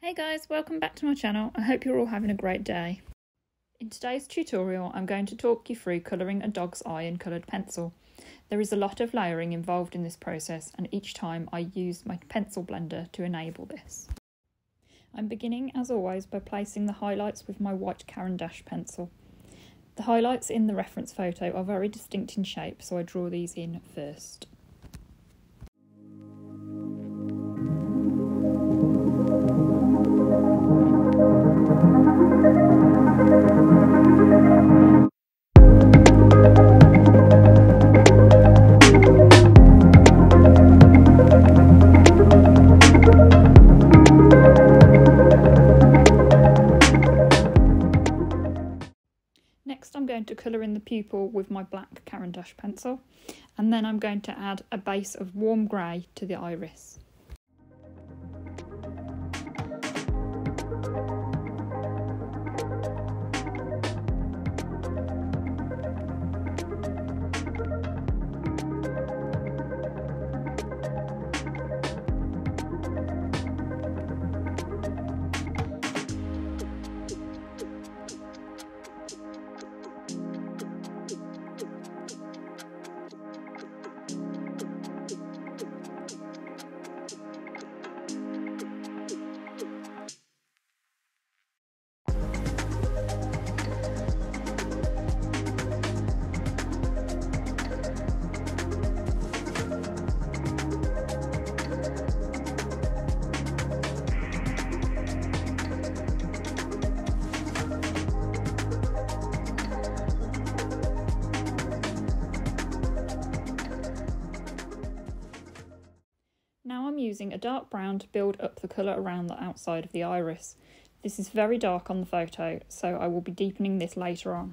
Hey guys, welcome back to my channel. I hope you're all having a great day. In today's tutorial I'm going to talk you through colouring a dog's eye in coloured pencil. There is a lot of layering involved in this process and each time I use my pencil blender to enable this. I'm beginning as always by placing the highlights with my white Caran Dache pencil. The highlights in the reference photo are very distinct in shape, so I draw these in first. Next I'm going to colour in the pupil with my black Caran Dache pencil, and then I'm going to add a base of warm grey to the iris. Now I'm using a dark brown to build up the colour around the outside of the iris. This is very dark on the photo, so I will be deepening this later on.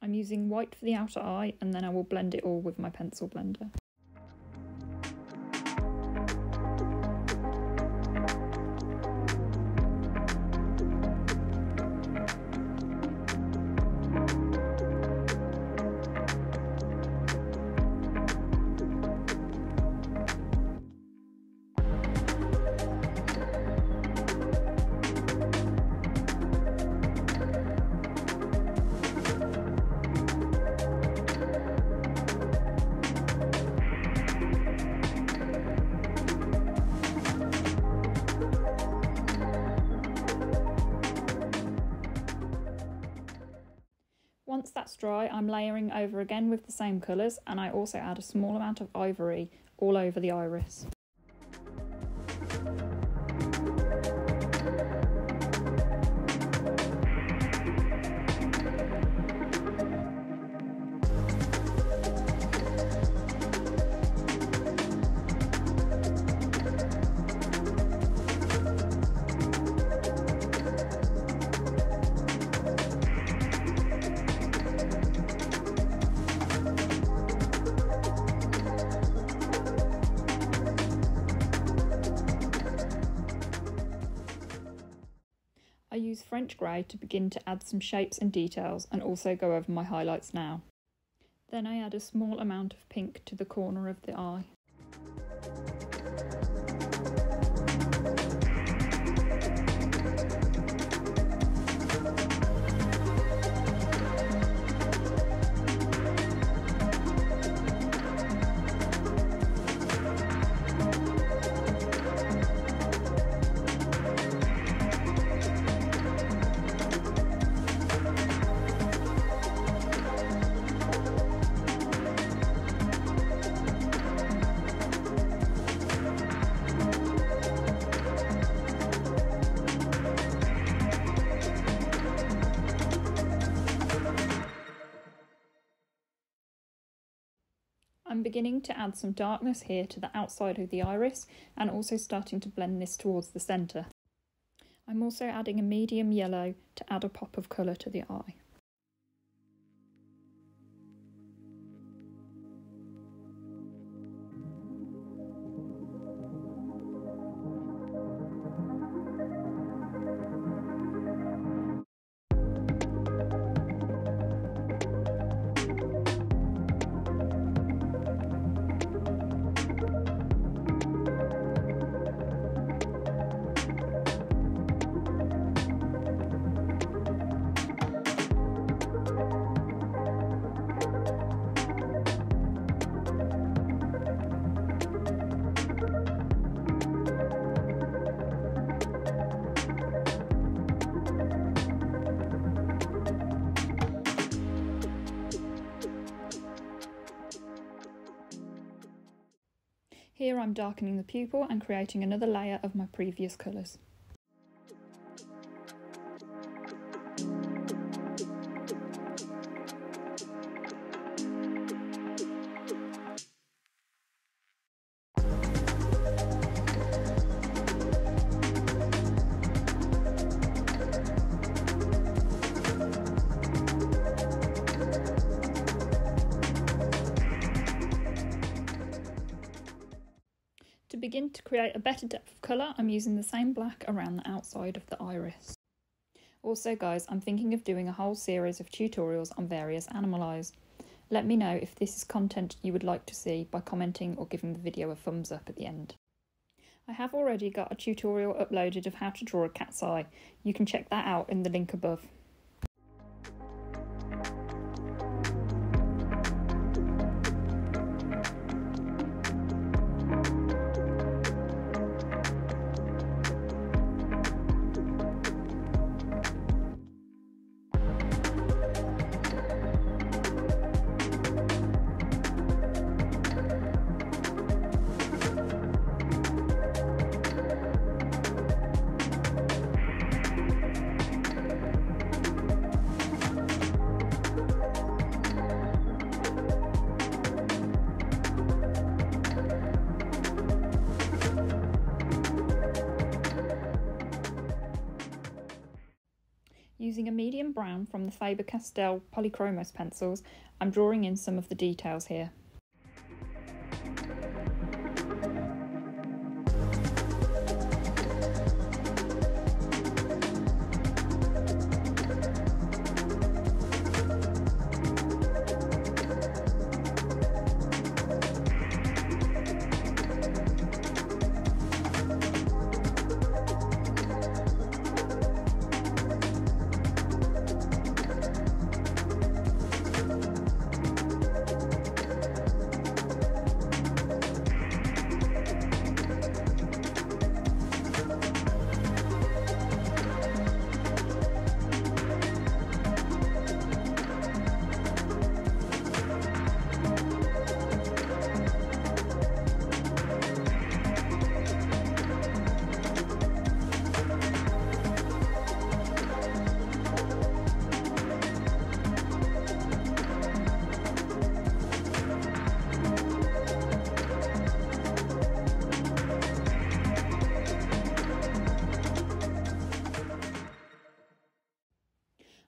I'm using white for the outer eye and then I will blend it all with my pencil blender. Once that's dry, I'm layering over again with the same colours, and I also add a small amount of ivory all over the iris. I use French grey to begin to add some shapes and details and also go over my highlights now. Then I add a small amount of pink to the corner of the eye. I'm beginning to add some darkness here to the outside of the iris and also starting to blend this towards the centre. I'm also adding a medium yellow to add a pop of colour to the eye. Here I'm darkening the pupil and creating another layer of my previous colours. To begin to create a better depth of colour, I'm using the same black around the outside of the iris. Also guys, I'm thinking of doing a whole series of tutorials on various animal eyes. Let me know if this is content you would like to see by commenting or giving the video a thumbs up at the end. I have already got a tutorial uploaded of how to draw a cat's eye. You can check that out in the link above. Using a medium brown from the Faber-Castell Polychromos pencils, I'm drawing in some of the details here.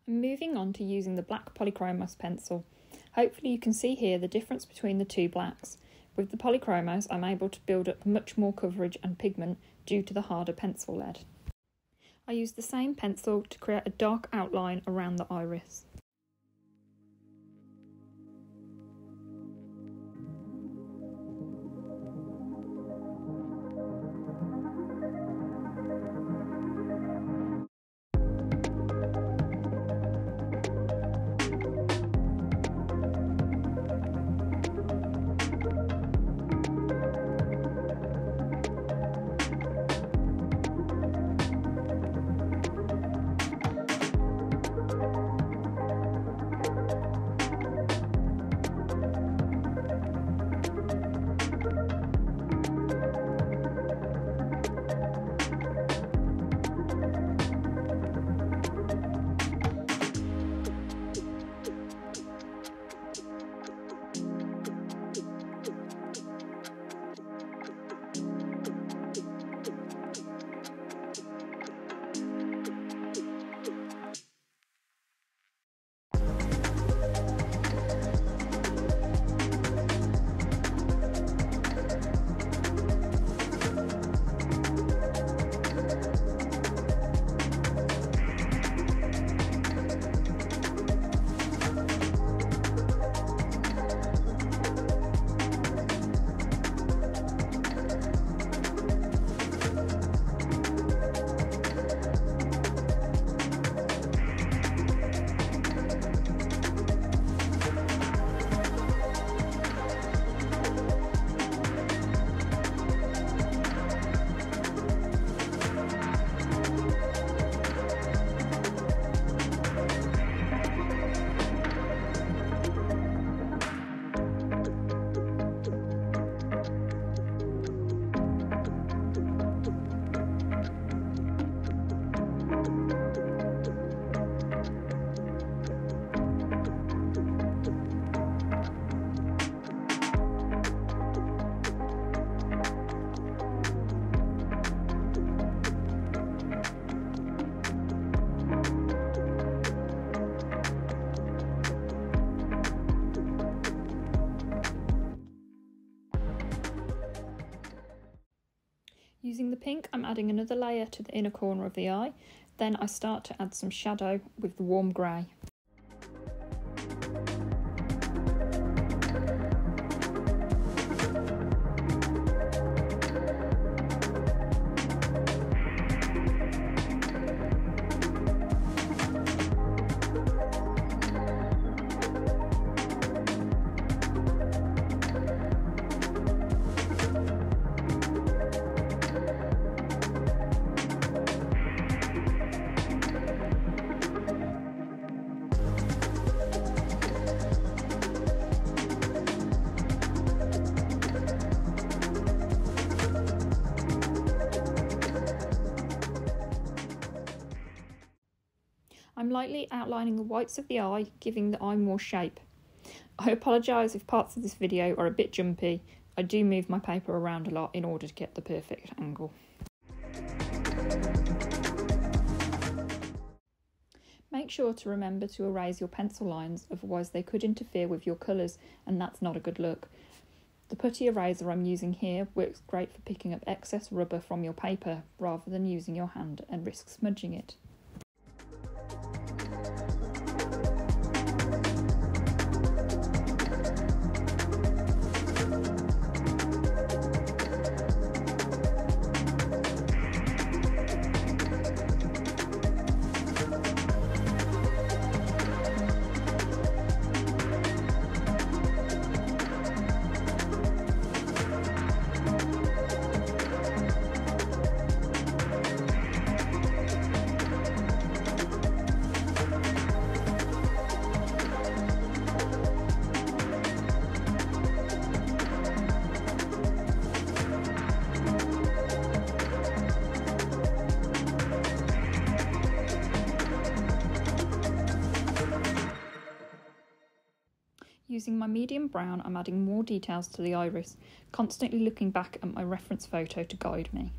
I'm moving on to using the black Polychromos pencil. Hopefully you can see here the difference between the two blacks. With the Polychromos I'm able to build up much more coverage and pigment due to the harder pencil lead. I used the same pencil to create a dark outline around the iris. Using the pink, I'm adding another layer to the inner corner of the eye, then I start to add some shadow with the warm grey. I'm lightly outlining the whites of the eye, giving the eye more shape. I apologise if parts of this video are a bit jumpy. I do move my paper around a lot in order to get the perfect angle. Make sure to remember to erase your pencil lines, otherwise they could interfere with your colours and that's not a good look. The putty eraser I'm using here works great for picking up excess rubber from your paper rather than using your hand and risk smudging it. Using my medium brown, I'm adding more details to the iris, constantly looking back at my reference photo to guide me.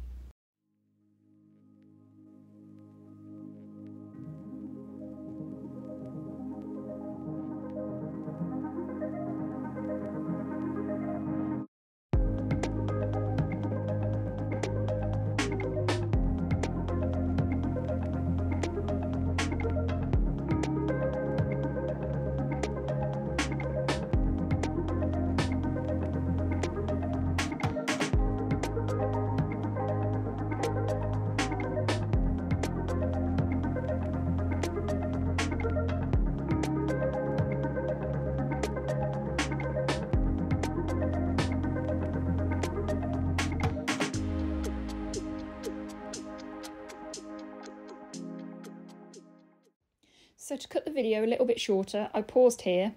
So to cut the video a little bit shorter, I paused here.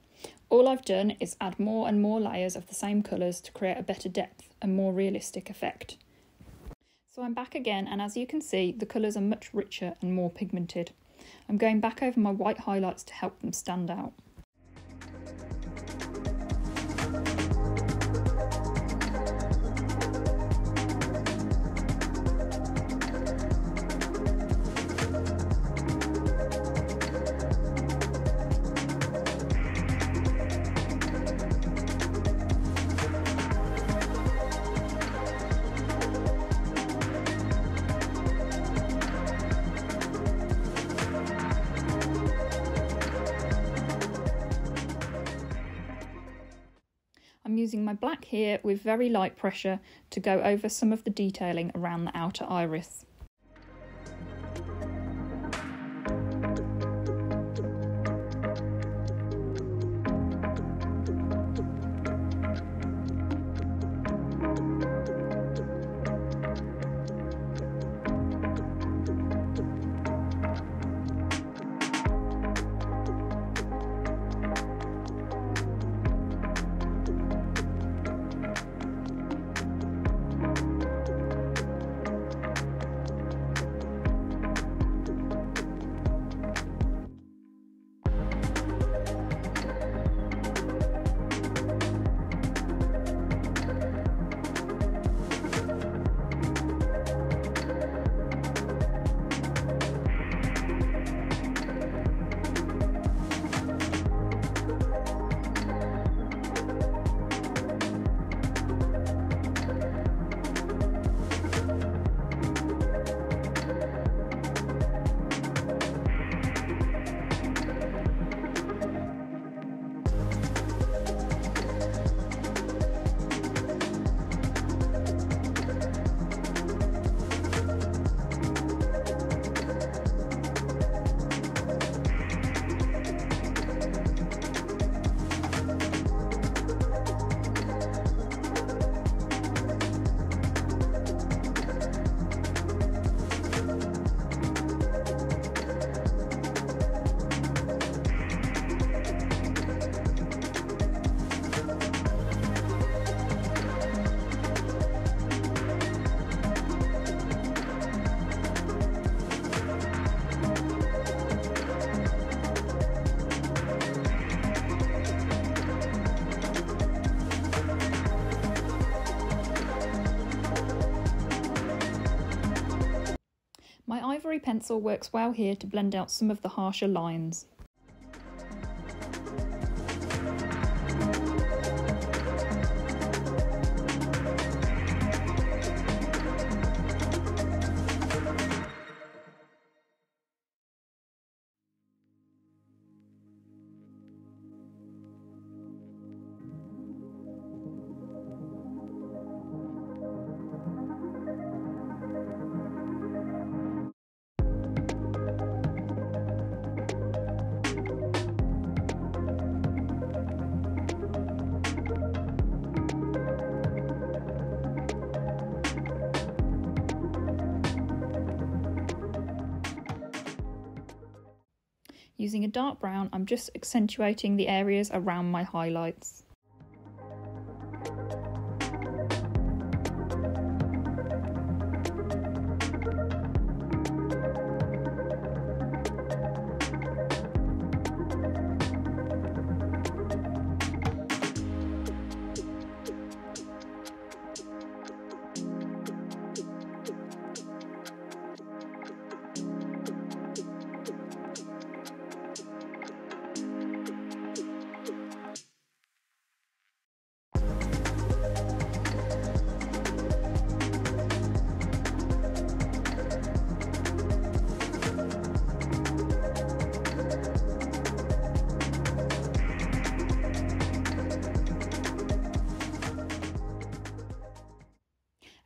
All I've done is add more and more layers of the same colours to create a better depth and more realistic effect. So I'm back again, and as you can see, the colours are much richer and more pigmented. I'm going back over my white highlights to help them stand out. I'm using my black here with very light pressure to go over some of the detailing around the outer iris. My Ivory pencil works well here to blend out some of the harsher lines. Using a dark brown, I'm just accentuating the areas around my highlights.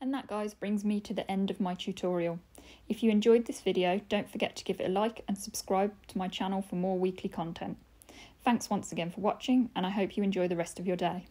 And that, guys, brings me to the end of my tutorial. If you enjoyed this video, don't forget to give it a like and subscribe to my channel for more weekly content. Thanks once again for watching, and I hope you enjoy the rest of your day.